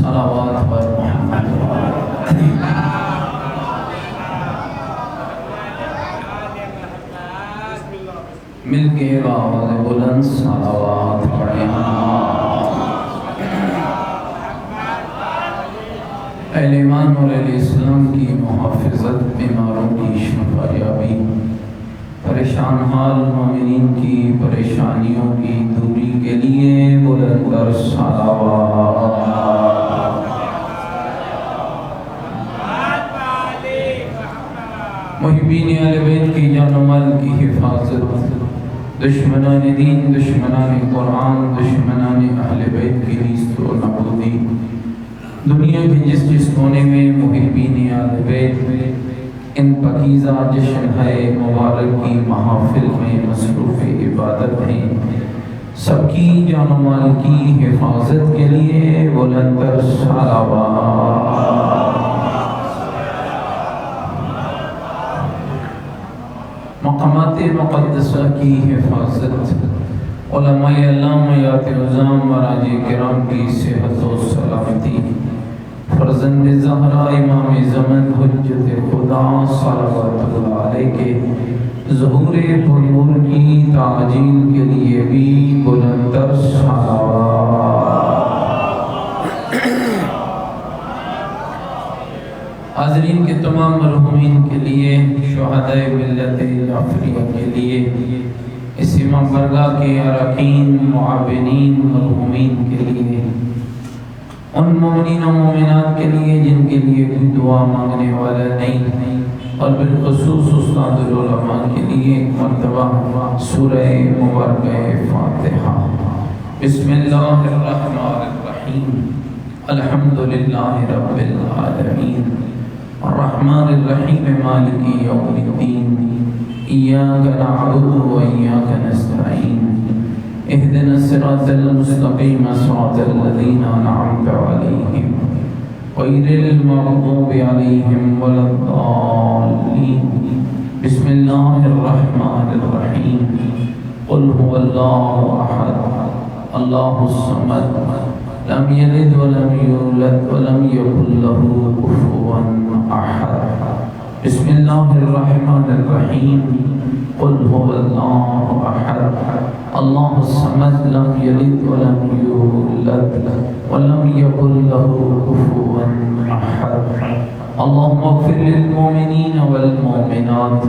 صلوات پر محمد مل کے آواز بلند صلوات پڑھیں اہل ایمان اور اہل اسلام کی محافظت، بیماروں کی شفا یابی، پریشان حال مومنین کی پریشانیوں کی دوری کے لیے بلند تر صلوات۔ محبین اہل بیت کی جان و مال کی حفاظت، دشمنان دین، دشمنان قرآن، دشمنان اہل بیت کی نیست و نابودی، دنیا کے جس جس کونے میں محبین اہل بیت ان پاکیزہ جشن ہے مبارک کی محافل میں مصروف عبادت ہیں، سب کی جان و مال کی حفاظت کے لیے بلند تر صلوات۔ مقامات مقدسہ کی حفاظت، علماء علامات عظام مراجع کرام کی صحت و سلامتی، فرزند زہرا امام زمن حجت خدا صلوات اللہ علیہ کے ظہور پرنور کی تعجیل کے لیے بھی بلند تر صلوات۔ حاضرین کے تمام مرحومین کے لیے، شہداء ملت جعفریہ کے لیے، اس امام برگاہ کے اراکین، معاونین، مرحومین کے لیے، ان مومنین و مومنات کے لیے جن کے لیے کوئی دعا مانگنے والا نہیں، اور بالخصوص استاد العلماء کے لیے ایک مرتبہ سورہ مبارکہ فاتحہ۔ بسم اللہ الرحمن الرحیم، الحمدللہ رب العالمین، الرحمن الرحیم مالک یوم الدین، ایاک نعبد و ایاک نستعین، اہدنا الصراط المستقیم صراط الذین انعمت علیہم غیر المغضوب علیہم ولا الضالین۔ بسم اللہ الرحمن الرحیم، قل هو اللہ احد اللہ الصمد لم یلد ولم یولد ولم یکن له کفوا احد۔ بسم اللہ الرحمن الرحیم، قل هو اللہ احد اللہ الصمد لم یلد ولم یولد ولم یکن له کفوا احد۔ اللہم اغفر للمؤمنین والمؤمنات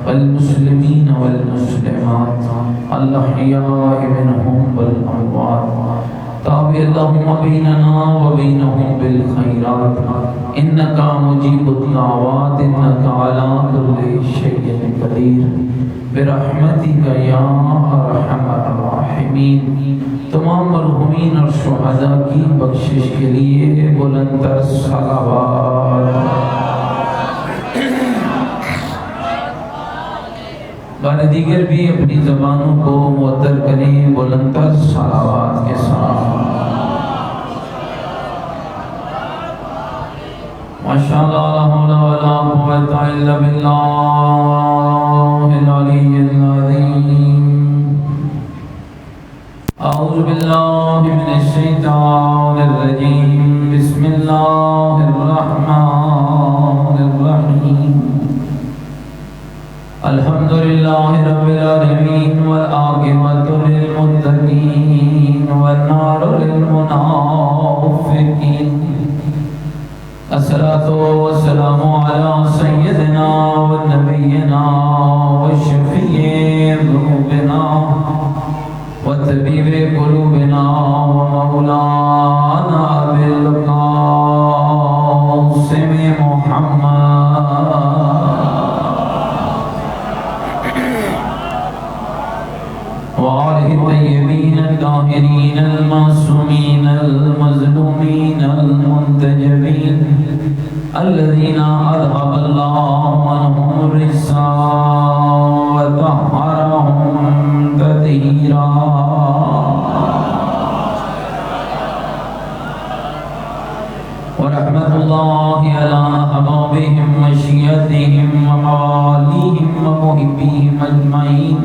والمسلمین والمسلمات الاحیاء منهم والاموات، تابع اللہم بیننا وبینہم بالخیرات، انکا مجیب الدعوات، انکا علی کل شیء قدیر، برحمتک یا ارحم الراحمین۔ تمام مرحومین اور شہداء کی بخشش کے لیے بلند تر صلوات۔ بار دیگر بھی اپنی زبانوں کو معطر کریں بلند تر صلوات کے ساتھ۔ ماشاءاللہ لا حول ولا قوة الا باللہ العلی العظیم۔ اعوذ باللہ من الشیطان الرجیم، بسم اللہ الرحمن الرحیم، الحمدللہ رب العالمین والعاقبۃ للمتقین والنار للمنافقین، الصلاۃ والسلام علی سیدنا ونبینا وشفیع ذنوبنا وطبیب قلوبنا ومولانا ابی القاسم محمد وآلہ الطیبین الطاہرین المعصومین المظلومین المنتجبین الذین اذهب اللہ عنہم الرجس وطہرہم تطہیرا۔ ورحمت اللہ علی حبابہم وشیعتہم وموالیہم ومحبیہم اجمعین،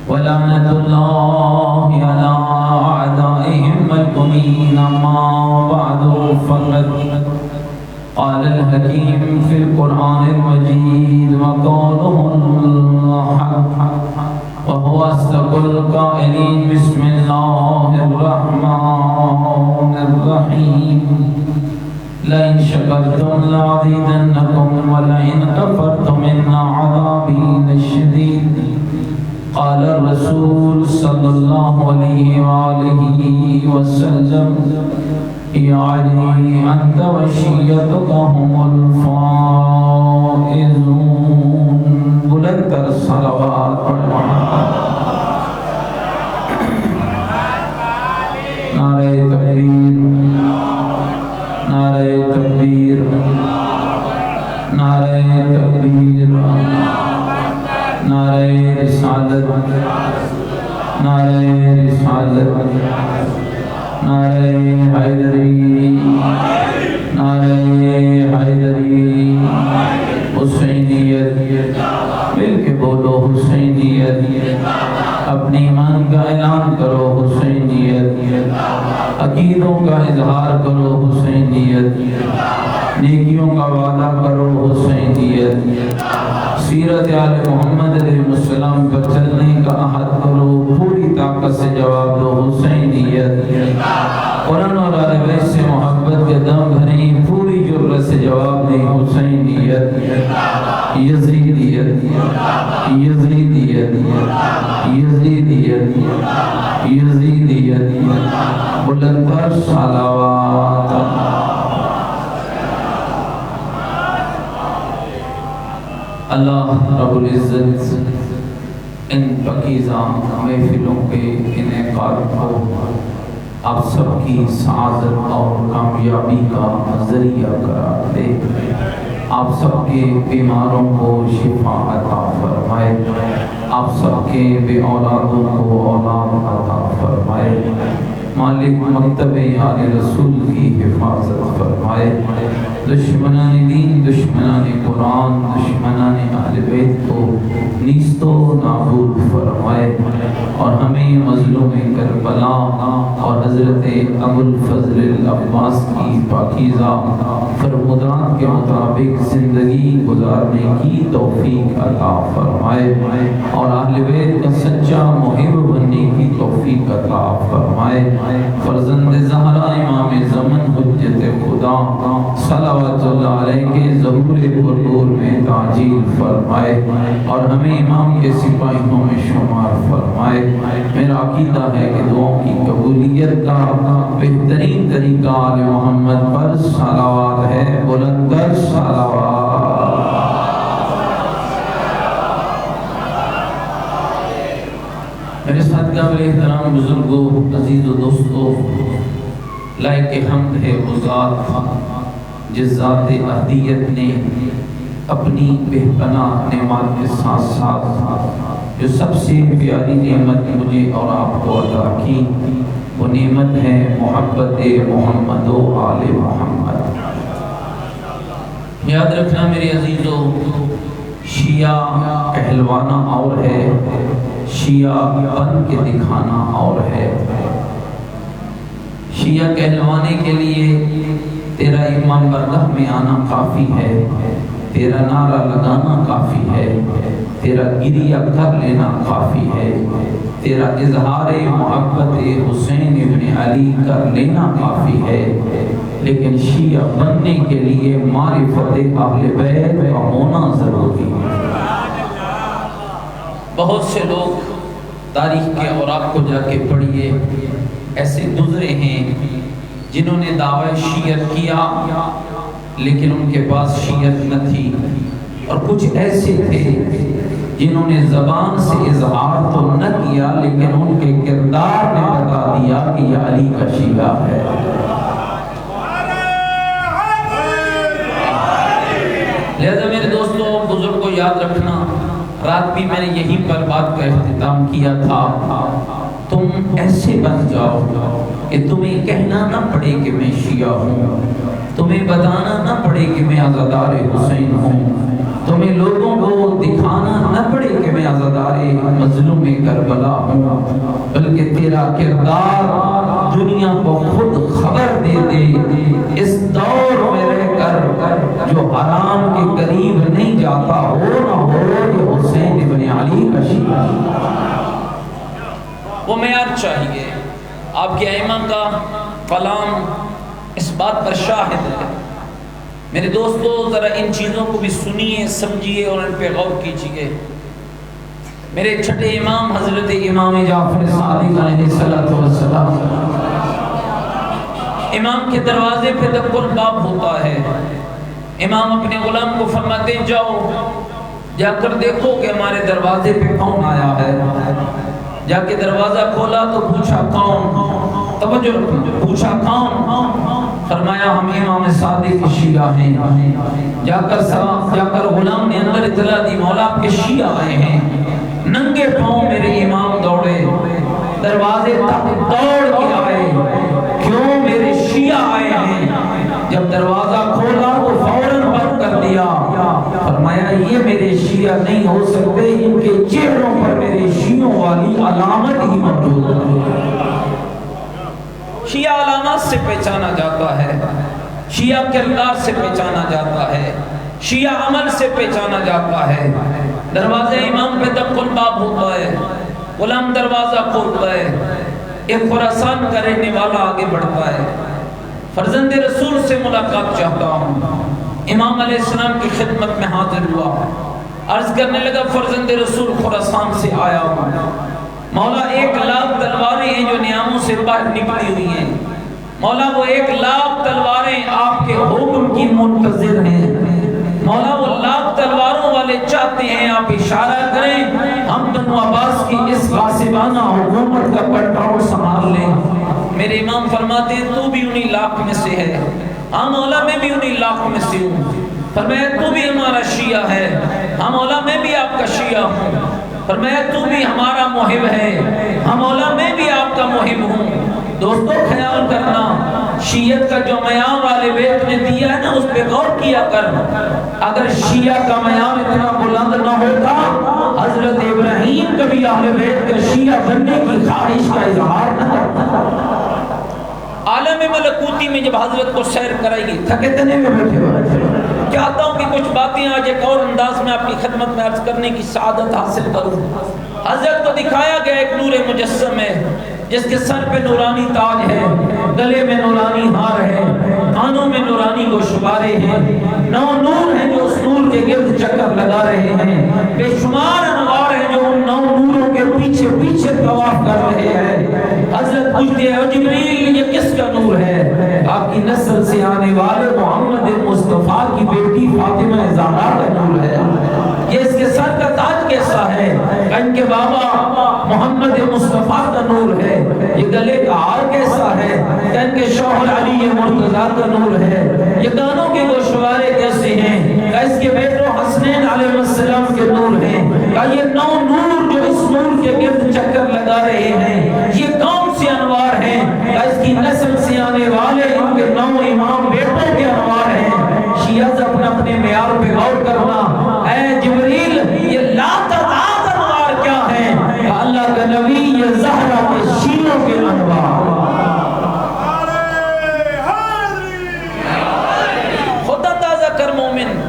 ولعنت اللہ علی اعدائہم الملعونین، اما بعد قال الحكيم في القرآن المجيد وقوله الحق وهو أصدق القائلين بسم الله الرحمن الرحيم لئن شكرتم لأزيدنكم ولئن كفرتم إن عذابي لشديد قال الرسول صلى الله عليه وآله وسلم يا علي أنت وشيتك هم الفائزون بلند الصلوات نعرہ تکبیر نعرہ تکبیر نعرہ تکبیر نعرہ رسالت نعرہ رسالت نعرہ حیدری نعرہ حیدری حسینیت مل کے بولو حسینیت اپنے ایمان کا اعلان کرو حسینیت عقیدوں کا اظہار کرو حسینیت نیکیوں کا وعدہ کرو حسینیت سیرت آل محمد علیہ السلام پر چلنے کا عہد کرو پوری طاقت سے جواب دو حسینیت قرآن اور آل بیت سے محبت کے دم بھریں پوری جرت سے جواب دیں حسینیت یزیدیت یزیدیت یزیدیت یزیدیت بلندر صلوات اللہ رب العزت ان پاکیزہ محفلوں کے انعقاد کو آپ سب کی سعادت اور کامیابی کا ذریعہ قرار دے آپ سب کے بیماروں کو شفا عطا فرمائے آپ سب کے بے اولادوں کو اولاد عطا فرمائے مالک مکتب آل رسول کی حفاظت فرمائے دشمنان دین دشمنان قرآن دشمنان اہل بیت کو نیست و نابود فرمائے اور ہمیں مظلوم کربلا اور حضرت ابو الفضل العباس کی پاکیزہ فرمودات کے مطابق زندگی گزارنے کی توفیق عطا فرمائے اور اہل بیت کا سچا محب بننے کی توفیق عطا فرمائے فرزند زہرا امام زمن حجت خدا صلوات اللہ علیہ کے ظہور پرنور میں تعجیل فرمائے اور ہمیں امام کے سپاہیوں میں شمار فرمائے میرا عقیدہ ہے کہ دعاؤں کی قبولیت کا بہترین طریقہ آل محمد پر صلوات ہے بلندر صلوات میرے ساتھ قابل احترام بزرگوں عزیز و دوستوں لائق حمد ہے وہ ذات جس ذات اہدیت نے اپنی بے پناہ نعمت کے ساتھ ساتھ جو سب سے پیاری نعمت مجھے اور آپ کو عطا کی وہ نعمت ہے محبت محمد و آل محمد یاد رکھنا میرے عزیزوں شیعہ کہلوانا اور ہے شیعہ بن کے دکھانا اور ہے شیعہ کہلوانے کے لیے تیرا امام برگاہ میں آنا کافی ہے تیرا نعرہ لگانا کافی ہے تیرا گریہ کر لینا کافی ہے تیرا اظہار محبت حسین ابن علی کر لینا کافی ہے لیکن شیعہ بننے کے لیے معرفت اہل بیت کا ہونا ضروری ہے بہت سے لوگ تاریخ کے اوراق کو جا کے پڑھیے ایسے گزرے ہیں جنہوں نے دعوی شیعت کیا لیکن ان کے پاس شیعت نہ تھی اور کچھ ایسے تھے جنہوں نے زبان سے اظہار تو نہ کیا لیکن ان کے کردار نے بتا دیا کہ یہ علی کا شیعہ ہے لہذا میرے دوستوں بزرگوں یاد رکھنا رات بھی میں نے یہیں پر بات کا اختتام کیا تھا تم ایسے بن جاؤ کہ تمہیں کہنا نہ پڑے کہ میں شیعہ ہوں تمہیں بتانا نہ پڑے کہ میں عزادار حسین ہوں تمہیں لوگوں کو دکھانا نہ پڑے کہ میں عزادار مظلوم کربلا ہوں بلکہ تیرا کردار دنیا کو خود خبر دے دے اس دور میں رہ کر جو حرام کے قریب نہیں جاتا ہو نہ ہو یہ حسین ابن علی کا شیعہ۔ وہ معیار چاہیے۔ آپ کے ائمہ کا کلام اس بات پر شاہد ہے۔ میرے دوستو ذرا ان چیزوں کو بھی سنیے، سمجھیے اور ان پہ غور کیجیے۔ میرے چھٹے امام حضرت امام جعفر صادق علیہ السلام، امام کے دروازے پہ دق الباب ہوتا ہے۔ امام اپنے غلام کو فرماتے ہیں جاؤ جا کر دیکھو کہ ہمارے دروازے پہ کون آیا ہے۔ جا کے دروازہ کھولا تو پوچھا کون؟ توجہ پوچھا کون؟ فرمایا ہم امام صادق شیعہ ہیں۔ جا کر غلام نے اندر اطلاع دی مولا آپ کے شیعہ آئے ہیں۔ ننگے پاؤں میرے امام دوڑے، دروازے تک دوڑ کے آئے، کیوں میرے شیعہ آئے ہیں۔ جب دروازہ کھولا تو فوراً بند کر دیا۔ فرمایا یہ میرے شیعہ نہیں ہو سکتے، ان کے چہروں پر میرے شیعوں والی علامت ہی موجود ہے۔ شیعہ علامات سے پہچانا جاتا ہے، شیعہ کردار سے پہچانا جاتا ہے، شیعہ عمل سے پہچانا جاتا ہے۔ دروازے امام پہ دق الباب ہوتا ہے، غلام دروازہ کھولتا ہے، ایک خراسان کا رہنے والا آگے بڑھتا ہے، فرزند رسول سے ملاقات چاہتا ہوں۔ امام علیہ السلام کی خدمت میں حاضر ہوا، عرض کرنے لگا فرزند رسول خراسان سے آیا ہوں مولا، 1,00,000 تلواریں ہیں جو نیاموں سے باہر نکلی ہوئی ہیں مولا، وہ 1,00,000 تلواریں آپ کے حکم کی منتظر ہیں مولا، وہ 1,00,000 تلواروں والے چاہتے ہیں آپ اشارہ کریں ہم بنو عباس کی اس غاصبانہ حکومت کا کنٹرول سنبھال لیں۔ میرے امام فرماتے ہیں تو بھی انہی 1,00,000 میں سے ہے۔ ہاں مولا میں بھی انہی 1,00,000 میں سے ہوں۔ فرمایا تو بھی ہمارا شیعہ ہے۔ ہاں مولا میں بھی آپ کا شیعہ ہوں۔ فرمایا تو بھی ہمارا محب ہے۔ ہاں مولا میں بھی آپ کا محب ہوں۔ دوستو خیال کرنا، شیعت کا جو معیار اہل بیت نے دیا ہے نا اس پہ غور کیا کر۔ اگر شیعہ کا معیار اتنا بلند نہ ہوتا حضرت ابراہیم کبھی اہل بیت کا شیعہ بننے کی خواہش کا اظہار نہ کرتا۔ عالم ملکوتی میں جب حضرت کو سیر کرائیں گے تھکے تنے میں بیٹھے ہوئے، چاہتا ہوں کہ کچھ باتیں آج ایک اور انداز میں آپ کی خدمت میں عرض کرنے کی سعادت حاصل کروں۔ حضرت کو دکھایا گیا ایک نور مجسم ہے جس کے سر پہ نورانی تاج ہے، گلے میں نورانی ہار ہے، کانوں میں نورانی گوشوارے ہیں، 9 نور ہیں جو اس نور کے گرد چکر لگا رہے ہیں، بے شمار انوار ہیں جو ان 9 نوروں کے پیچھے پیچھے طواف کر رہے ہیں۔ حضرت پوچھتے ہیں جبریل یہ کس کا نور ہے؟ آپ کی نسل سے آنے والے محمد مصطفیٰ کی بیٹی فاطمہ زہرا کا نور ہے۔ یہ اس کے سر کا تاج کیسا ہے؟ ان کے بابا محمد مصطفیٰ کا نور ہے۔ یہ گلے کا ہار کیسا ہے؟ ان کے شوہر علی مرتضیٰ کا نور ہے۔ یہ کانوں کے گوشوارے کیسے ہیں؟ اس کے بیٹوں حسنین علیہ السلام کے نور ہیں۔ یہ 9 نور جو اس نور کے گرد چکر لگا رہے ہیں یہ کون سے انوار ہیں؟ اس کی نسل سے آنے والے ان کے 9 امام بیٹوں کے انوار ہیں۔ شیعہ اپنے معیار پہ غور کرنا۔ اے جبریل یہ لاتعداد انوار کیا ہیں؟ اللہ کا نبی یہ زہرا کے شیعوں کے انوار۔ خدا تازہ کر مومن،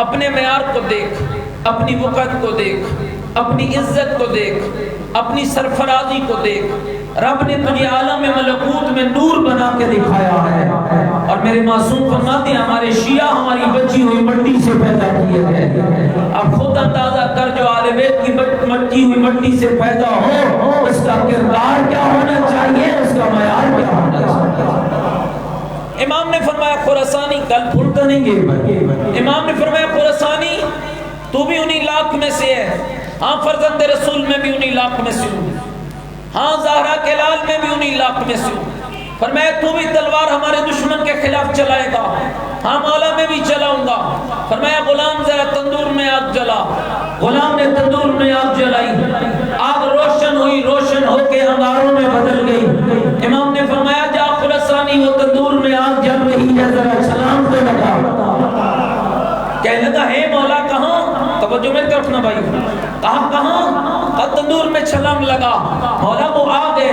اپنے معیار کو دیکھ، اپنی وقت کو دیکھ، اپنی عزت کو دیکھ، اپنی سرفرازی کو دیکھ۔ رب نے تجھے عالم ملکوت میں نور بنا کے دکھایا ہے، اور میرے معصوم فرماتے ہیں ہمارے شیعہ ہماری بچی ہوئی مٹی سے پیدا کیے گئے۔ اب خود اندازہ کر جو آل بیت کی بچی ہوئی مٹی سے پیدا ہو اس کا کردار کیا ہونا چاہیے، اس کا معیار کیا ہونا چاہیے۔ امام نے فرمایا خراسانی، کل بھولتا نہیں گے، امام نے فرمایا خراسانی تو بھی انہی 1,00,000 میں سے ہے۔ ہاں فرزند رسول میں بھی انہی 1,00,000 میں سے ہوں، ہاں زہرا کے لال میں بھی انہی 1,00,000 میں سے ہوں۔ فرمایا تو بھی تلوار ہمارے دشمن کے خلاف چلائے گا؟ ہاں مولا میں بھی چلاؤں گا۔ فرمایا غلام ذرا تندور میں آگ جلا۔ غلام نے تندور میں آگ جلائی، آگ روشن ہوئی، روشن ہو کے انگاروں میں بدل گئی۔ امام نے فرمایا جا خراسانی وہ تندور میں آگ جل رہی ہے ذرا سلام تو لگا۔ کہنے لگا ہے مولا کہاں؟ توجہ میں اٹھنا بھائی، کہاں؟ اور تندور میں چھلانگ لگا، مولا وہ آگ ہے،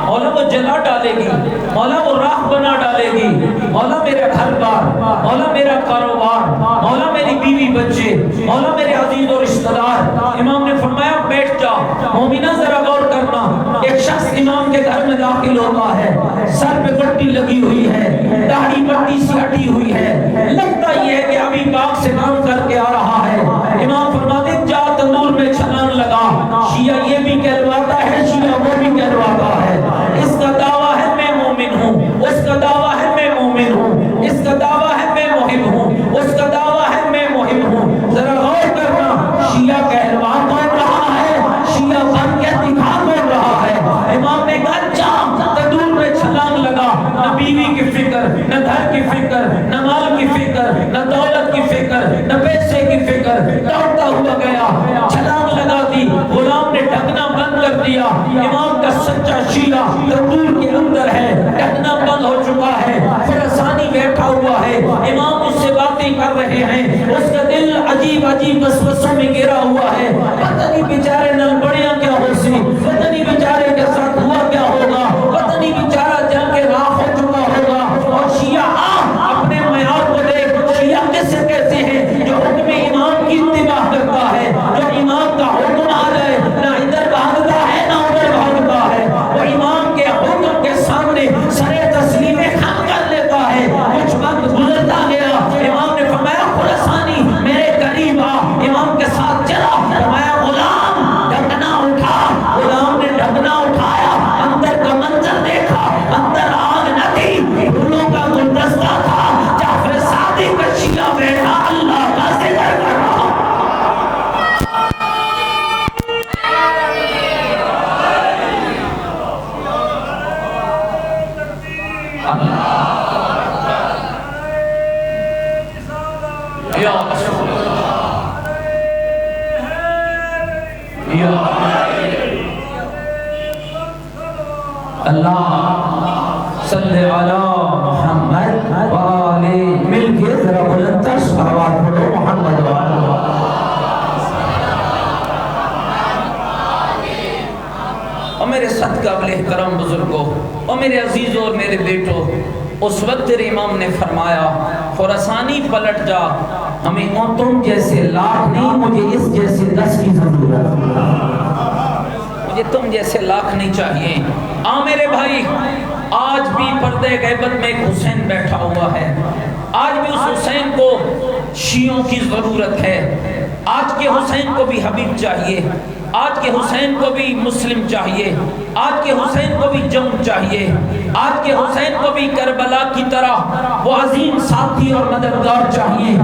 مولا وہ جلا ڈالے گی، مولا وہ راہ بنا ڈالے گی، مولا میرا گھر بار، مولا میرا کاروبار، مولا میری بیوی بچے، مولا میرے عزیز و رشتہ دار۔ امام نے فرمایا بیٹھ جا۔ مومنہ ذرا غور کرنا، ایک شخص امام کے گھر میں داخل ہوتا ہے، سر پہ پٹی لگی ہوئی ہے، داڑھی پٹی سی ہٹی ہوئی ہے، لگتا یہ ہے کہ ابھی باغ سے کام کر کے آ رہا ہے۔ امام فرماتے جا تندور میں چھلانگ لگا۔ شیعہ یہ بھی کہلواتا ہے، شیعہ وہ بھی کہلواتا ہے، اس کا دعویٰ ہے میں مومن ہوں، اس کا دعویٰ ہے میں مومن ہوں، اس کا دعویٰ ہے میں محب ہوں، اس کا دعویٰ ہے میں محب ہوں۔ ذرا غور کرنا، شیعہ کہلوا کون رہا ہے، شیعہ بن کے دکھا کون رہا ہے۔ امام نے کہا جا تندور میں چھلانگ لگا، نہ بیوی کی فکر، نہ گھر کی فکر، نہ مال کی فکر، نہ دولت کی فکر، نہ پیسے کی فکر، دوڑتا ہوا گیا، چھلانگ لگا دی، غلام نے ڈھکنا بند کر دیا۔ امام کا سچا شیعہ تندور کے اندر ہے، ڈھکنا بند ہو چکا ہے، خراسانی بیٹھا ہوا ہے، امام اس سے باتیں کر رہے ہیں، اس کا دل عجیب عجیب وسوسوں میں گھرا ہوا ہے، پتہ نہیں بیچارے نل بڑیاں کیا ہو سی، پتہ نہیں بیچارے کے ساتھ ہوا کیا ہوگا، پتہ نہیں بیچارہ جل کے راہ ہو چکا ہوگا۔ اور شیعہ اپنے معیار کو دیکھ، شیعہ کیسے کیسے ہیں جو حکم امام کی اتباع کرتا ہے، جو امام کا حکم آ جائے نہ ادھر بھاگتا ہے نہ ادھر بھاگتا ہے، وہ امام کے حکم کے سامنے سرے تسلیم خم کر لیتا ہے۔ کچھ وقت گزرتا گیا، امام نے فرمایا خراسانی میرے قریب آ، امام کے ساتھ چلا، فرمایا غلام ڈھکنا اٹھا۔ غلام نے ڈھکنا اٹھایا، اندر کا منظر دیکھا، اندر آگ نہ تھی، پھولوں کا گلدستہ تھا، جعفر صادق کا شیعہ بیٹھا اللہ کا ذکر کر رہا۔ یا رسول اللہ صلی علی محمد وآلہ، مل کے ذرا بلندتر صلوات پڑھو محمد وآلہ۔ اور میرے صدقہ محترم بزرگوں، اور میرے عزیزوں اور میرے بیٹوں، اس وقت تیرے امام نے فرمایا خراسانی پلٹ جا، ہمیں تم جیسے لاکھ نہیں، مجھے اس جیسے 10 کی ضرورت، مجھے تم جیسے لاکھ نہیں چاہیے۔ میرے بھائی، آج بھی پردے غیبت میں ایک حسین بیٹھا ہوا ہے، آج بھی اس حسین کو شیعوں کی ضرورت ہے، آج کے حسین کو بھی حبیب چاہیے، آج کے حسین کو بھی مسلم چاہیے، آج کے حسین کو بھی جنگ چاہیے، آج کے حسین کو بھی کربلا کی طرح وہ عظیم ساتھی اور مددگار چاہیے،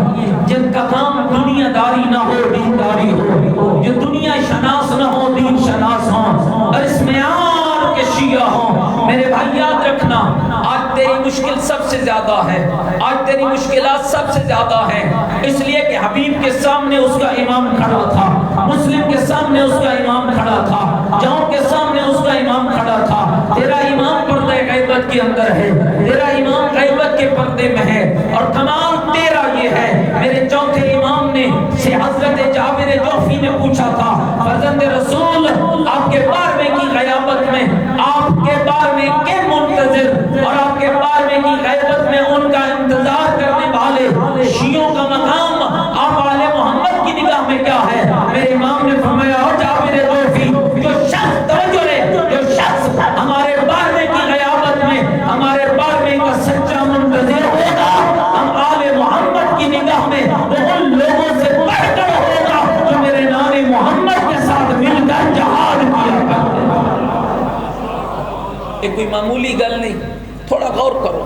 جن کا کام دنیا داری نہ ہو دینداری ہو، جو دنیا شناس نہ ہو دین شناس ہوں، اور اس معیار کے شیعہ ہوں۔ میرے بھائی یاد رکھنا، آج تیری مشکل سب سے زیادہ ہے، آج تیری مشکلات سب سے زیادہ ہیں، اس لیے کہ حبیب کے سامنے اس کا امام کھڑا تھا، مسلم کے سامنے اس کا امام کھڑا تھا، جاؤں کے سامنے اس کا امام کھڑا تھا۔ تیرا امام پردے غیبت کے اندر ہے، تیرا امام غیبت کے پردے میں ہے، اور کمال تیرا یہ ہے، میرے چوتھے امام نے سے حضرت جابر جوفی نے پوچھا تھا، فرزند رسول آپ کے بارے کی غیبت میں، آپ کے بارے کے منتظر اور آپ کے بارے کی غیبت میں ان کا انتظار کرنے والے شیعوں کا مقام آپ آل محمد کی نگاہ میں کیا ہے؟ میرے امام نے فرمایا جابر جوفی، جو شخص توجہ لے، جو شخص ہمارے بارے کی غیبت میں ہمارے بارے کا سچا منتظر ہوگا، ہم آل محمد کی نگاہ میں وہ ان لوگوں سے بڑھ کر ہوگا جو میرے نام محمد کے ساتھ مل کر جہاد کیا کرتے ہیں۔ یہ کوئی معمولی گل نہیں، تھوڑا غور کرو،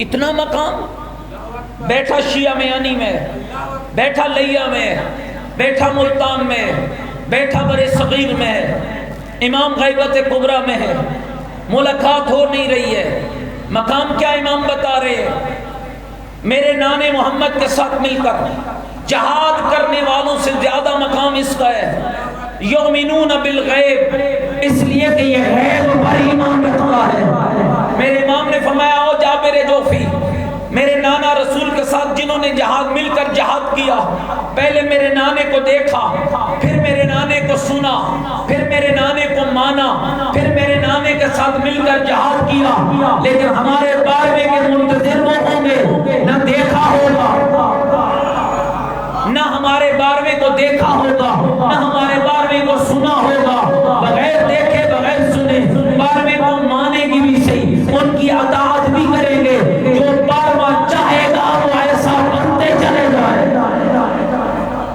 اتنا مقام، بیٹھا شیعہ میانی میں، بیٹھا لیا میں، بیٹھا ملتان میں، بیٹھا برے صغیر میں، امام غیبت کبریٰ میں ہے، ملاقات ہو نہیں رہی ہے، مقام کیا امام بتا رہے ہیں؟ میرے نان محمد کے ساتھ مل کر جہاد کرنے والوں سے زیادہ مقام اس کا ہے، یؤمنون بالغیب، اس لیے کہ یہ غیب پر ایمان رکھتا ہے۔ میرے امام نے فرمایا او جابر جوفی، میرے نانا رسول کے ساتھ جنہوں تینوں نے مل کر جہاد کیا. پہلے میرے نانے کو دیکھا, پھر میرے نانے کو سنا, پھر میرے نانے کو مانا, پھر میرے نانے کے ساتھ مل کر جہاد کیا. لیکن ہمارے 12ویں کے منتظر وہ ہوں گے نہ دیکھا ہوگا, نہ ہمارے 12ویں کو دیکھا ہوگا, نہ ہمارے 12ویں کو سنا ہوگا. بغیر دیکھے بغیر سنے 12ویں کو مانے گی بھی صحیح, ان کی اطاعت بھی کریں گے. جو 12واں چاہے گا وہ ایسا بنتے چلے جائے.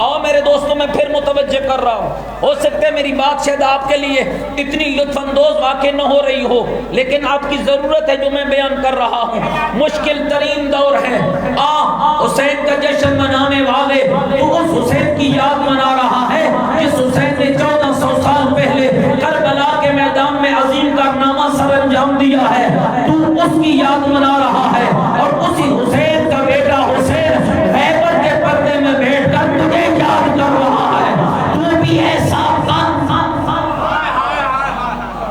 اور میرے دوستوں میں پھر متوجہ کر رہا ہوں, ہو سکتا ہے میری بات شاید آپ کے لیے اتنی لطف اندوز واقع نہ ہو رہی ہو, لیکن آپ کی ضرورت ہے جو میں بیان کر رہا ہوں. مشکل ترین دور ہے. حسین کا جشن منانے والے تو اس حسین کی یاد منا رہا ہے جس حسین نے 1400 سال پہلے کربلا کے میدان میں عظیم کارنامہ سر انجام دیا ہے. تو اس کی یاد منا رہا ہے, اور اسی حسین کا بیٹا حسین غیبت کے پردے میں بیٹھ کر تجھے یاد کر رہا ہے. تو بھی ایسا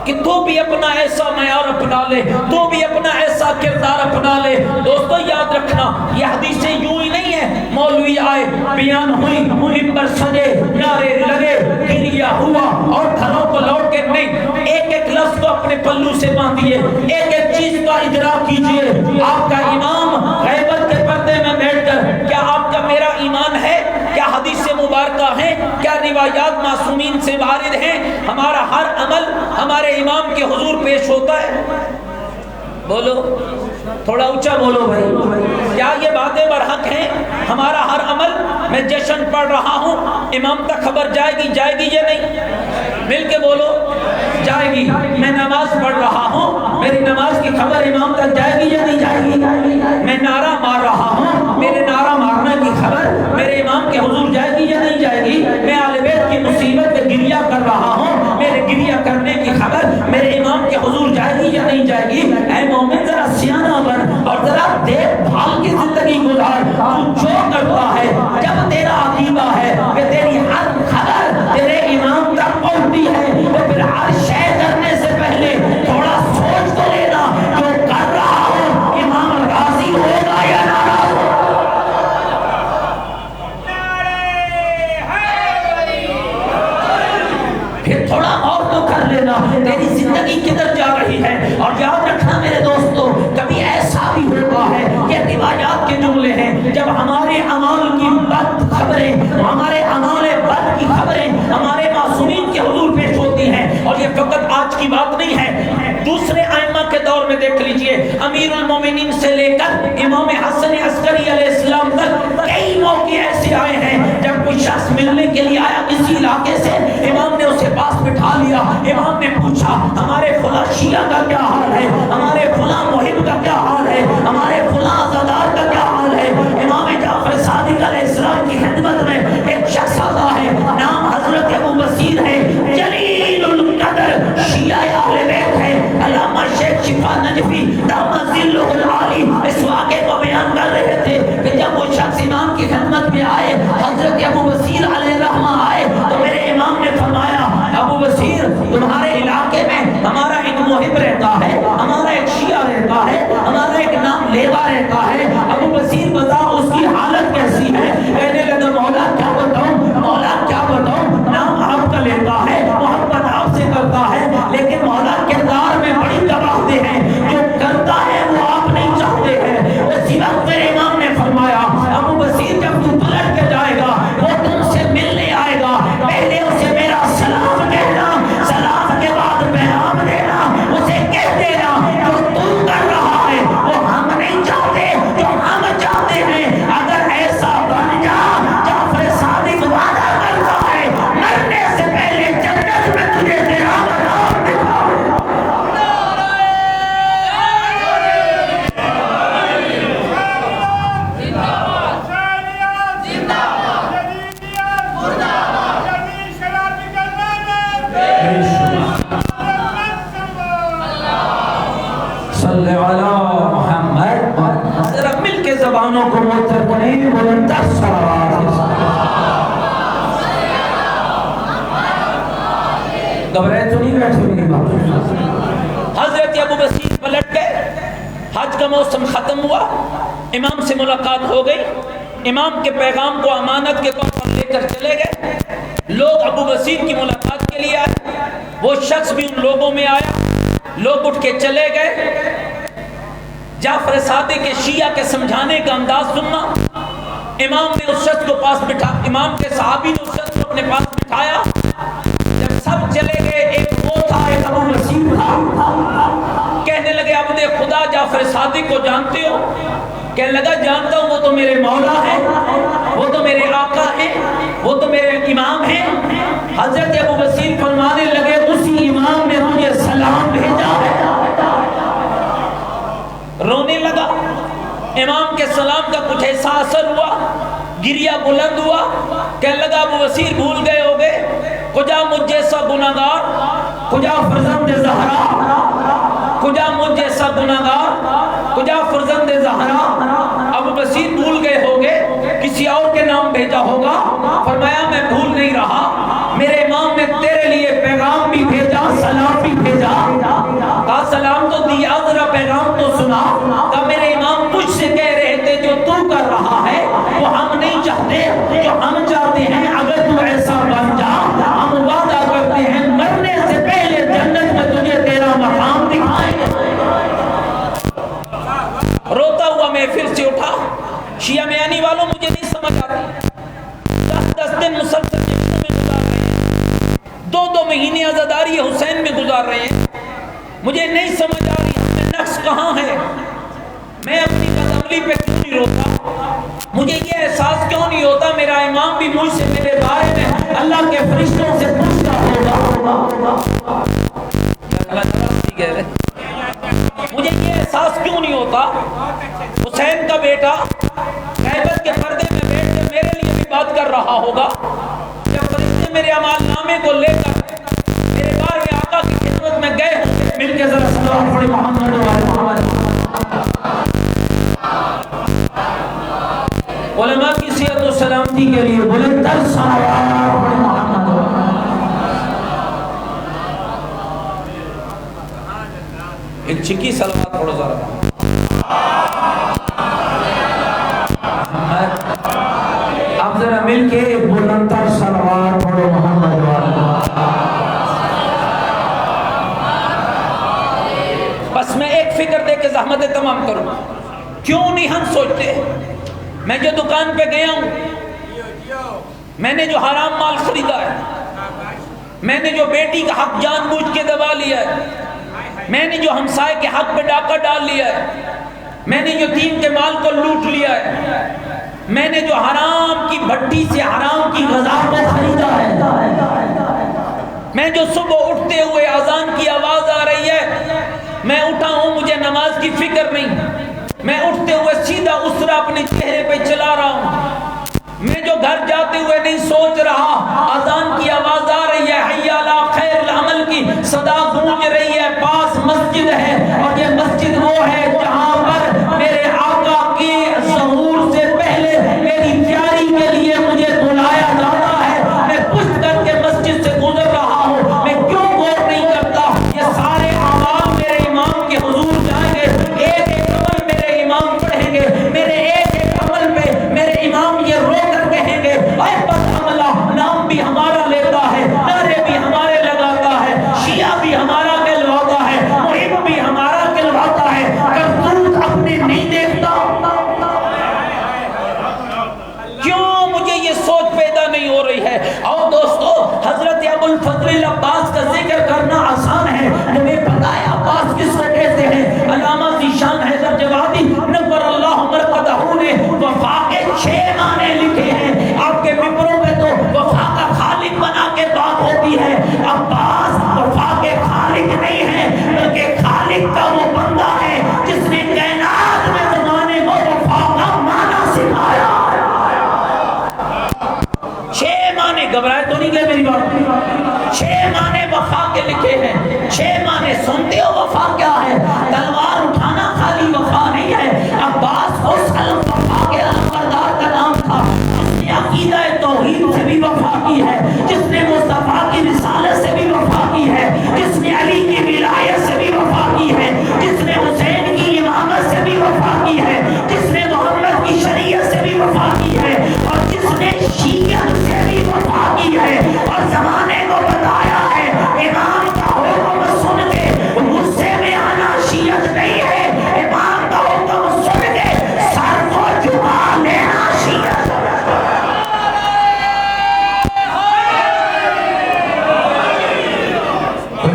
کہ تو بھی اپنا ایسا معیار اپنا لے, تو بھی اپنا ایسا کردار اپنا لے. دوستو یاد رکھنا, یہ حدیثیں یوں ہی نہیں ہے مولوی آئے بیان ہوئی ممبر سجے نعرے لگے گریا ہوا اور گھروں کو لوٹ کے نہیں. ایک ایک لفظ کو اپنے پلو سے باندھیے, ایک ایک چیز کا اجرا کیجئے. آپ کا امام غیبت کے پردے میں بیٹھ کر, کیا آپ کا میرا ایمان ہے؟ کیا حدیث مبارکہ ہیں؟ کیا روایات معصومین سے وارد ہیں؟ ہمارا ہر عمل ہمارے امام کے حضور پیش ہوتا ہے؟ بولو, تھوڑا اونچا بولو بھائی. کیا یہ باتیں برحق ہیں؟ ہمارا ہر عمل, میں جشن پڑھ رہا ہوں, امام تک خبر جائے گی یا نہیں؟ مل کے بولو, جائے گی. میں نماز پڑھ رہا ہوں, میری نماز کی خبر امام تک جائے گی یا نہیں جائے گی؟ میں نعرہ مار رہا ہوں, میرے نعرہ مارنے کی خبر میرے امام کے حضور جائے گی یا نہیں جائے گی؟ میں اہل بیت کی مصیبت میں گریہ کر رہا ہوں, میرے گریہ کرنے کی خبر میرے امام کے حضور جائے گی یا نہیں جائے گی؟ اے مومن ذرا سیانہ بن اور ذرا دیکھ بھال کی زندگی گزار. تو جو کرتا ہے جب تیرا عقیدہ ہے کہ تیری ہر خبر تیرے امام تک پہنچتی ہے, تو پھر ہر شے کرنے سے پہلے تھوڑا سوچ تو لینا جو کر رہا ہوں امام راضی ہوگا یا ناراض ہوگا. پھر تھوڑا اور تو کر لینا تیری زندگی کدھر جا رہی ہے. اور یاد رکھنا میرے دوستو, کبھی ایسا بھی ہوتا ہے کہ روایات کے جملے ہیں جب ہمارے اعمال کی بد خبریں, ہمارے اعمال بد کی خبریں ہمارے معصومین کے حضور پیش ہوتی ہیں. اور یہ فقط آج کی بات نہیں ہے, دوسرے ائمہ کے دور میں دیکھ لیجئے, امیر المومنین سے لے کر امام حسن عسکری علیہ السلام تک کئی موقع ایسے آئے ہیں جب کوئی شخص ملنے کے لیے آیا کسی علاقے سے, امام نے اسے پاس بٹھا لیا, امام نے پوچھا ہمارے فلاں شیعہ کا کیا حال ہے, ہمارے فلاں محب کا کیا حال ہے, ہمارے فلاں عزادار کا کیا حال ہے. امام جعفر صادق علیہ السلام کی خدمت میں ایک شخص آتا ہے, نام حضرت ابو بصیر ہے, جلیل القدر شیعہ اہل بیت ہے. علامہ شیخ شفا نجفی دامت ذلہ العالی اس واقعے کو بیان کر رہے تھے کہ جب وہ شخص امام کی خدمت میں آئے, حضرت ابو بصیر علیہ الرحمہ آئے, تو میرے امام نے فرمایا ابو بصیر تمہارے علاقے میں ہمارا ایک محب رہتا ہے, ہمارا ایک شیعہ رہتا ہے, ہمارا ایک نام لیوا رہتا ہے. ابو بصیر بتاؤ اس کی حالت کیسی ہے؟ کہنے لگا مولا کیا بتاؤں, مولا کیا بتاؤں, نام آپ کا لیتا ہے, محبت آپ سے کرتا ہے, لیکن مولا کردار میں بڑی تباہی ہے, جو کرتا ہے وہ آپ نہیں چاہتے ہیں. اسی وقت میرے امام نے فرمایا ابو بصیر جب تو پلٹ کے جائے گا وہ تم سے ملنے آئے گا, پہلے اسے میرا سلام کہنا, سلام کے بعد پیغام دینا, اسے کہہ دینا جو تم کر رہا ہے وہ ہم نہیں چاہتے, جو ہم چاہتے ہیں. اگر ایسا بن جا, جعفر صادق وعدہ کرتا ہے مرنے سے پہلے جنت میں تجھے تیرا مقام دکھاؤں. صلی علی محمد. ذرا مل کے زبانوں کو معطر کریں, بلندر صلوات. گھبرائے تو نہیں بیٹھے میری بات. حضرت ابو بصیر پلٹ گئے, حج کا موسم ختم ہوا, امام سے ملاقات ہو گئی, امام کے پیغام کو امانت کے طور پر لے کر چلے گئے. لوگ ابو بصیر کی ملاقات کے لیے آئے، وہ شخص بھی ان لوگوں میں آیا. لوگ اٹھ کے چلے گئے. جعفر صادق کے شیعہ کے سمجھانے کا انداز سننا. امام نے اس شخص کو پاس بٹھا، امام کے صحابی نے اس شخص کو اپنے پاس بٹھایا. جب سب چلے گئے، ایک وہ تھا، ایک ابو بصیر تھا. کہنے لگے عبد خدا جعفر صادق کو جانتے ہو؟ کہنے لگا جانتا ہوں، وہ تو میرے مولا ہیں، وہ تو میرے آقا ہیں، وہ تو میرے امام ہیں. حضرت ابو بصیر فرمانے لگے اسی امام نے مجھے سلام بھیجا ہے. رونے لگا. امام کے سلام کا کچھ ایسا اثر ہوا، گریہ بلند ہوا. کہنے لگا ابو بصیر بھول گئے ہوگے، کجا مجھ جیسا گناہگار، کجا فرزند زہرا، کجا مجھ جیسا گناہگار، کجا فرزند زہرا. ابو بصیر بھول گئے ہوگے، کسی اور کے نام بھیجا ہوگا. فرمایا میں بھول نہیں رہا، میرے امام نے تیرے لیے پیغام بھی بھیجا، سلام بھی بھیجا. کہا سلام تو دیا، ذرا پیغام تو سنا. کہا میرے امام مجھ سے کہہ رہے تھے جو تو کر رہا ہے وہ ہم نہیں چاہتے، جو ہم چاہتے ہیں اگر تو ایسا بن جا، ہم وعدہ کرتے ہیں مرنے سے پہلے جنت میں تجھے تیرا مقام دکھائیں گے. روتا ہوا میں پھر سے اٹھا. شیعہ میانی والوں مجھے نہیں سمجھ آتی. 10 دن مسلسل جنگوں میں گزار رہے ہیں، 2 مہینے عزاداری حسین میں گزار رہے ہیں. مجھے نہیں سمجھ آ رہی ہم میں نقص کہاں ہے. میں اپنی بدعملی پہ کیوں نہیں روتا؟ مجھے یہ احساس کیوں نہیں ہوتا میرا امام بھی مجھ سے میرے بارے میں اللہ کے فرشتوں سے پوچھتا ہوگا. مجھے یہ احساس کیوں نہیں ہوتا حسین کا بیٹا غیبت کے پردے میں بیٹھ کر میرے لیے بھی بات کر رہا ہوگا. جب فرشتے میرے اعمال نامے کو لے کر میرے بار میں آقا کی خدمت میں گئے ہوں، مل کے ذرا سلام پڑھیں محمد محمد. علماء کی صحت و سلامتی کے لیے بلند تر صلوات پڑھیں محمد. ایک چکی صلوات پڑھو ذرا. آپ ذرا مل کے ایک بلند تر صلوات پڑھو محمد. بس میں ایک فکر دے کے زحمتیں تمام کروں. کیوں نہیں ہم سوچتے میں جو دکان پہ گیا ہوں، میں نے جو حرام مال خریدا ہے، میں نے جو بیٹی کا حق جان بوجھ کے دبا لیا ہے، میں نے جو ہمسائے کے حق پہ ڈاکہ ڈال لیا ہے، میں نے جو دین کے مال کو لوٹ لیا ہے، میں نے جو حرام کی بھٹی سے حرام کی غذا کو خریدا ہے، میں جو صبح اٹھتے ہوئے اذان کی آواز آ رہی ہے میں اٹھا ہوں، مجھے نماز کی فکر نہیں، میں اٹھتے ہوئے سیدھا اسرا اپنے چہرے پہ چلا رہا ہوں، میں جو گھر جاتے ہوئے نہیں سوچ رہا، اذان کی آواز آ رہی ہے، حی علی خیر العمل کی صدا گونج رہی ہے، پاس مسجد ہے اور یہ مسجد وہ ہے جہاں پر میرے آقا کی ظہور سے پہلے میری تیاری کے لیے مجھے بلایا جاتا ہے. میں پشت کر کے مسجد سے گزر رہا ہوں، میں کیوں غور نہیں کرتا یہ سارے عوام میرے امام کے حضور جائیں گے، ایک ایک عمل میرے امام پڑھیں گے، میرے ایک ایک عمل پہ میرے امام یہ رو کر کہیں گے اے بد عملہ، نام بھی ہمارا لیتا ہے، نعرے بھی ہمارے لگا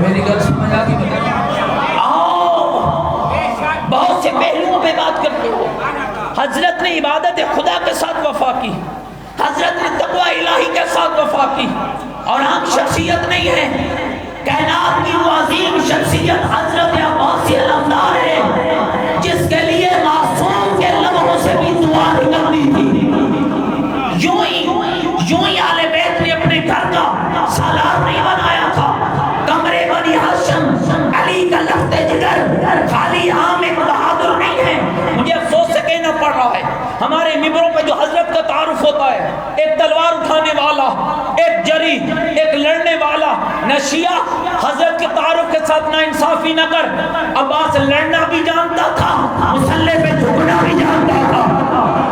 میری گل سمجھ آ گئی؟ آؤ بہت سے پہلوؤں پہ بات کرتے ہو. حضرت نے عبادت خدا کے ساتھ وفا کی, حضرت نے تقوی الہی کے ساتھ وفا کی, اور عام شخصیت نہیں ہے. کائنات کی وہ عظیم شخصیت حضرت عباسی علمدار ہے جس کے لیے معصوم کے لمحوں سے بھی دعا نکلتی تھی. یوں ہی آل بیت نے اپنے گھر کا سالار نہیں بنایا تھا. کمرے بنی ہاشم علی کا لخت جگر خالی عام ایک بہادر نہیں ہے. مجھے افسوس سے کہنا پڑ رہا ہے ہمارے ممبروں پہ جو حضرت کا تعارف ہوتا ہے, ایک تلوار اٹھانے والا, ایک جری, ایک لڑنے والا, نہ شیعہ حضرت کے تعارف کے ساتھ نا انصافی نہ کر. عباس لڑنا بھی جانتا تھا, مسلح پہ جھکنا بھی جانتا تھا.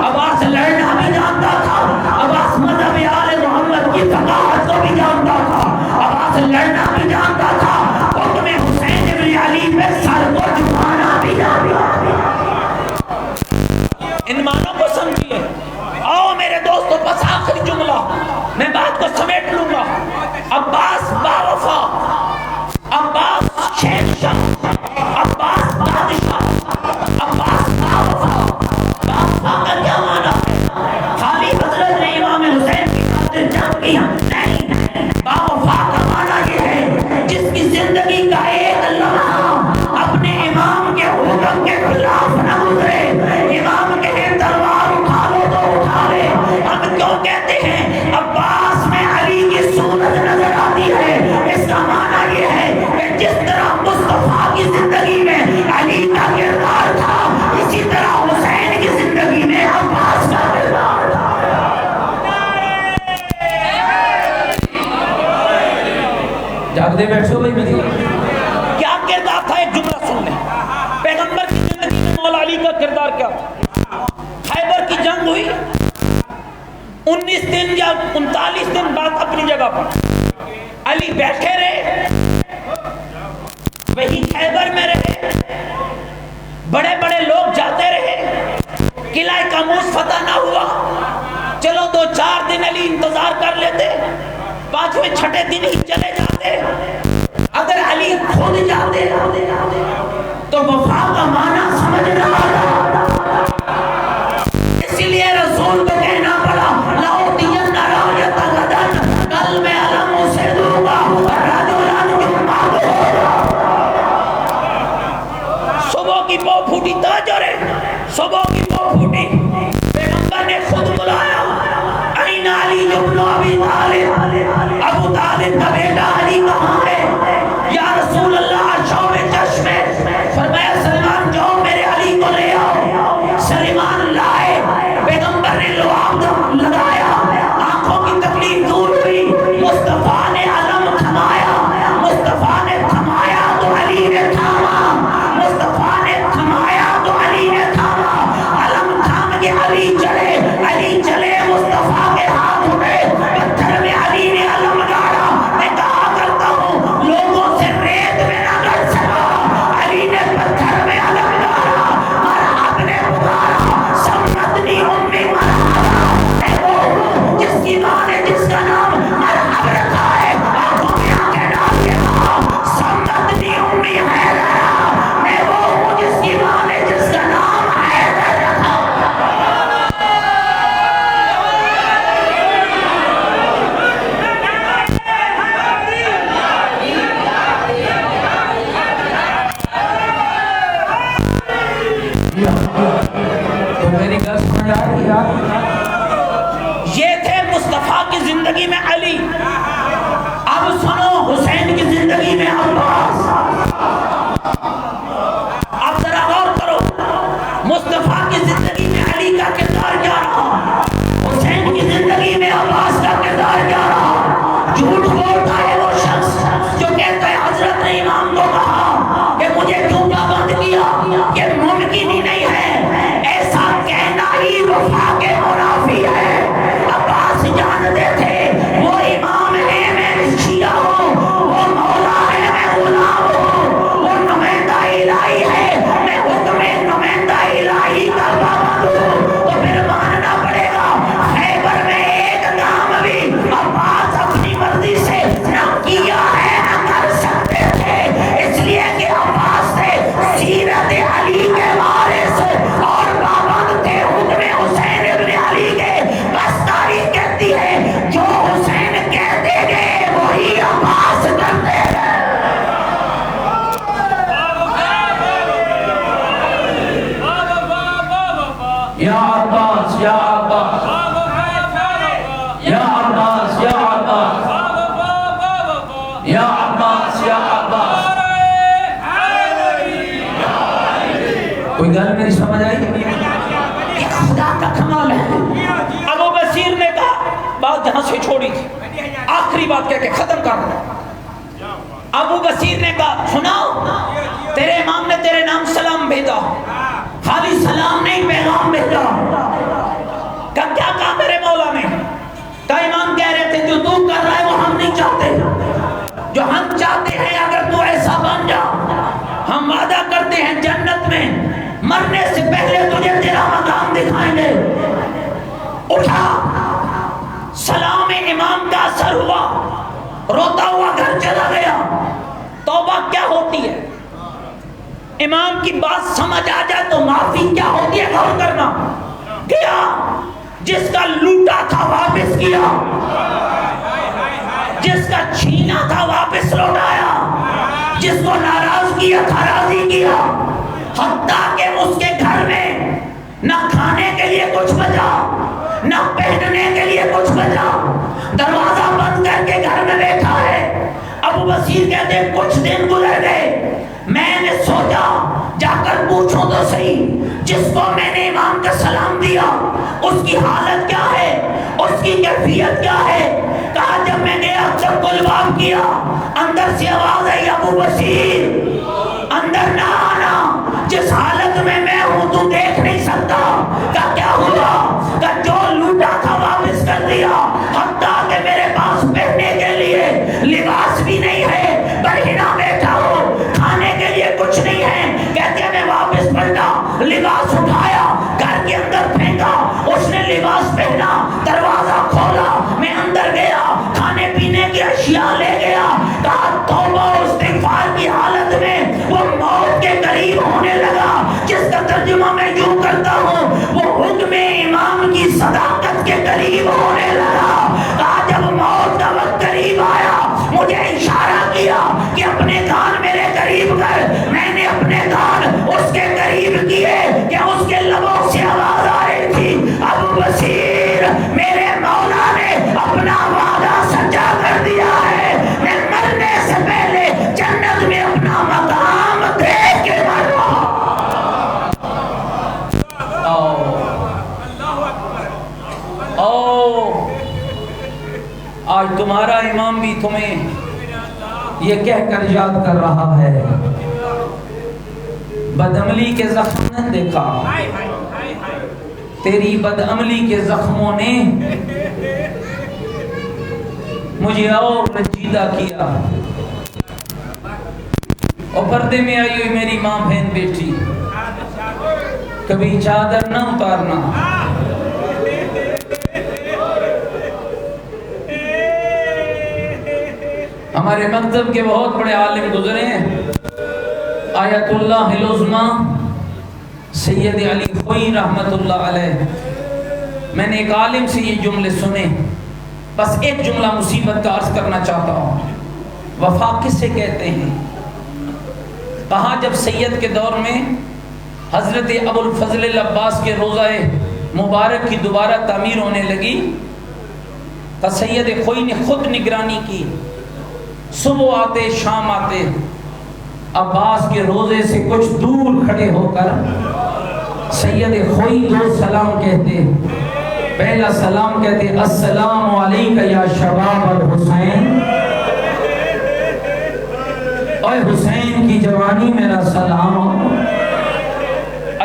عباس لڑنا بھی جانتا تھا, عباس مذہب آل محمد کی ثقافت کو بھی جانتا تھا. عباس لڑنا بھی جانتا تھا, حکم حسین ابن علی پہ سر کو جھکانا بھی جانتا تھا. ان معنوں کو سمجھیے. آؤ میرے دوستو, بس آخری جملہ, میں بات کو سمیٹ لوں گا. عباس باوفا, عباس شہنشاہ, عباس بادشاہ, عباس باوفا. باوفا کا کیا معنی ہے؟ خالی حضرت نے امام حسین کی خاطر جنگ کیا نہیں. باوفا کا معنی یہ ہے جس کی زندگی کا ایک لمحہ اپنے امام کے حکم کے خلاف نہ گزرے. امام کے تلوار اٹھا لو تو اٹھا لے. ہم کیوں کہتے ہیں عباس میں علی کی صورت نظر آتی ہے؟ اس کا معنی یہ ہے کہ جس طرح مصطفیٰ کی زندگی میں علی کا کردار تھا, اسی طرح حسین کی زندگی میں عباس کا کردار تھا. جاگتے بیٹھو بھائی, میری کیا کردار تھا؟ ایک جملہ سن لیں. پیغمبر کی زندگی میں مولا علی کا کردار کیا تھا؟ خیبر کی جنگ ہوئی, 19 دن یا 39 دن بعد اپنی جگہ پر علی بیٹھے رہے, وہی خیبر میں رہے. بڑے بڑے لوگ جاتے رہے, قلعہ کاموس فتح نہ ہوا. چلو 2-4 دن علی انتظار کر لیتے, 5ویں 6ٹھے دن ہی چلے جاتے. اگر علی خود جاتے تو وفا کا معنی سمجھ نہ آتا. اسی لیے رسول کو کہنا پڑا, لاؤ دین راجت غدن, کل میں علم اسے دوں گا رجلان جمعہ ہوگا. صبح کی پو پھوٹی تاجر ہے, صبح کی پو پھوٹی, پیغمبر نے خود بلایا, این علی ابن ابی طالب, ابو طالب کا بیٹا علی کہاں ہے؟ یا رسول اللہ شوب چشم ہے. فرمایا سلمان جاؤ میرے علی کو لے آؤ. سلمان لائے, پیغمبر نے لعاب لگایا, آنکھوں کی تکلیف دور ہوئی. مصطفیٰ نے علم تھمایا, مصطفیٰ نے تھمایا تو علی نے تھاما, مصطفیٰ نے تھمایا تو علی نے تھاما. علم تھام کے علی چلے, علی چلے, مصطفیٰ کے ہاتھ اٹھے, پتھر میں علی نے علم گاڑا. میں کہا کرتا ہوں لوگوں سے ریت میں نہ گڑ سکا, علی نے پتھر میں علم گاڑا. مرحب نے پکارا, سمتنی امی مرحبا. میں وہ ہوں جس کی ماں نے جس کا نام مرحب رکھا ہے, آنکھوں میں آنکھیں ڈال کے کہا سمتنی امی حیدرہ. میں وہ ہوں جس کی ماں نے جس کا نام حیدر رکھا. تو میری گل سمجھ آ رہی ہے؟ یہ تھے مصطفیٰ کی زندگی میں علی. اب سنو حسین کی زندگی میں عباس. اب ذرا غور کرو, مصطفیٰ کی زندگی میں علی کا کردار کیا رہا, حسین کی زندگی میں عباس کا کردار کیا رہا. جھوٹ بولتا ہے وہ شخص جو کہتا ہے حضرت نے امام کو کہا کہ مجھے کیوں پابند کیا, یہ ممکن ہی نہیں ہے. ایسا کہنا ہی وفا کے منافی ہے. عباس جانتے تھے وہ امام ہے, میں شیعہ ہوں, وہ مولا ہے, میں غلام ہوں, وہ نمائندہ الہی ہے, میں حکم نمائندہ الہی کا پابند ہوں. تو پھر ماننا پڑے گا خیبر میں ایک کام بھی عباس اپنی مرضی سے نہ کیا ہے, نہ کر سکتے تھے. کوئی گل میری سمجھ آئی؟ یہ خدا کا کمال ہے۔ ابو بصیر نے کہا، بات جہاں سے چھوڑی تھی آخری بات کہہ کے ختم کر دیا۔ ابو بصیر نے کہا سناؤ، تیرے امام نے تیرے نام سلام بھیجا، خالی سلام نہیں پیغام بھیجا۔ کہا کیا کہا میرے مولا نے؟ کہا امام کہہ رہے تھے جو تو کر رہا ہے وہ ہم نہیں چاہتے، جو ہم چاہتے ہیں اگر تو ایسا بن جا ہم وعدہ کرتے ہیں جنت میں مرنے سے پہلے تجھے تیرا مقام دکھائیں گے۔ اٹھا، سلام امام کا اثر ہوا، روتا ہوا گھر چلا گیا۔ توبہ کیا ہوتی ہے؟ امام کی بات سمجھ آ جائے تو معافی کیا ہوتی ہے غور کرنا۔ کیا جس کا لوٹا تھا واپس کیا، جس کا چھینا تھا واپس لوٹایا، جس کو ناراض کیا تھا راضی کیا، حتیٰ کہ اس کے گھر میں نہ کھانے کے لیے کچھ بچا نہ پہننے کے لیے کچھ بچا، دروازہ بند کر کے گھر میں بیٹھا ہے۔ ابو بصیر کہتے ہیں کچھ دن گزر گئے، میں نے سوچا جا کر پوچھوں تو صحیح جس کو میں نے امام کا سلام دیا اس کی حالت کیا ہے، اس کی کیفیت کیا ہے۔ کہا جب میں گیا جب الباب کیا، اندر سے آواز آئی ابو بصیر اندر نہ آنا، جس حالت میں میں ہوں تو دیکھ نہیں سکتا۔ کہا کیا ہوا؟ کہا جو لوٹا تھا واپس کر دیا، حتیٰ کہ میرے پاس پہننے کے لیے لباس بھی نہیں ہے، برہنہ بیٹھا ہوں، کھانے کے لیے کچھ نہیں ہے۔ کہتے ہیں میں واپس پلٹا، لباس اٹھایا، گھر کے اندر پھینکا، اس نے لباس پہنا، دروازہ کھولا، میں اندر گیا، کھانے پینے کی اشیاء لے گیا۔ کہا توبہ استغفار کی حالت میں وہ موت کے قریب ہونے لگا، جس کا ترجمہ میں یوں کرتا ہوں وہ حکم امام کی صداقت کے قریب ہونے لگا۔ کہا جب موت کا وقت قریب آیا مجھے اشارہ کیا کہ اپنے کان میرے قریب کر، میں نے اپنے کان اس کے قریب کیے کہ اس کے لبوں سے آواز آ رہی تھی ابو بصیر میرے مولا نے اپنا وعدہ سچا کر دیا ہے، میں مرنے سے پہلے جنت میں اپنا مقام دیکھ کے مر رہا۔ آج تمہارا امام بھی تمہیں یہ کہہ کر یاد کر رہا ہے، بدعملی کے زخم نے دیکھا، تیری بدعملی کے زخموں نے مجھے اور رنجیدہ کیا۔ اور پردے میں آئی ہوئی میری ماں بہن بیٹی، کبھی چادر نہ اتارنا، ہمارے مکتب کے بہت بڑے عالم گزرے ہیں، آیت اللہ العظمی سید علی خوئی رحمت اللہ علیہ۔ میں نے ایک عالم سے یہ جملے سنے، بس ایک جملہ مصیبت کا عرض کرنا چاہتا ہوں۔ وفا کس سے کہتے ہیں؟ کہا جب سید کے دور میں حضرت ابو الفضل العباس کے روضہ مبارک کی دوبارہ تعمیر ہونے لگی تو سید خوئی نے خود نگرانی کی، صبح آتے شام آتے عباس کے روزے سے کچھ دور کھڑے ہو کر سید خوئی دو سلام کہتے۔ پہلا سلام کہتے السلام علیکہ یا شباب الحسین، اے حسین کی جوانی میرا سلام ہو،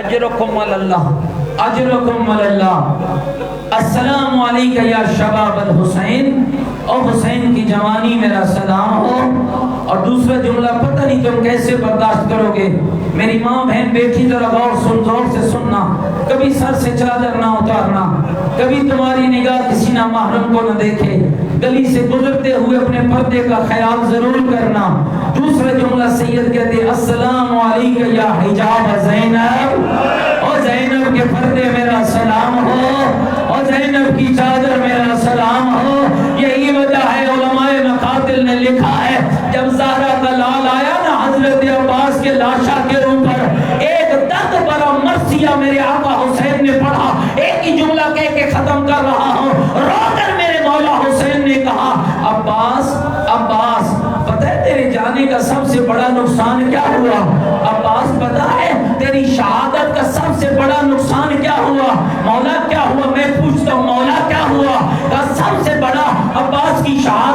اجرکم اللہ اجرکم اللہ، السلام علیکہ یا شباب الحسین، اور حسین کی جوانی میرا سلام ہو۔ اور دوسرا جملہ پتہ نہیں تم کیسے برداشت کرو گے، میری ماں بہن بیٹھی ذرا غور سے سننا، کبھی سر سے چادر نہ اتارنا، کبھی تمہاری نگاہ کسی نامحرم کو نہ دیکھے، گلی سے گزرتے ہوئے اپنے پردے کا خیال ضرور کرنا۔ دوسرا جملہ سید کہتے السلام علیکہ یا حجاب زینب، اور زینب کے پردے میرا سلام ہو، اور زینب کی چادر میرا سلام ہو۔ یہی وجہ ہے علماء مقاتل نے لکھا ہے جب زہرا کا لال آیا نا حضرت عباس کے لاشا کے اوپر، ایک دت برا مرثیہ میرے آقا حسین نے پڑھا، ایک ہی جملہ کہہ کے ختم کر رہا ہوں، رو کر میرے مولا حسین نے کہا عباس عباس پتہ ہے تیرے جانے کا سب سے بڑا نقصان کیا ہوا؟ عباس پتہ ہے تیری شہادت کا سب سے بڑا نقصان کیا ہوا؟ مولا کیا ہوا؟ میں پوچھتا ہوں مولا کیا ہوا؟ کہا سب سے بڑا عباس کی شہادت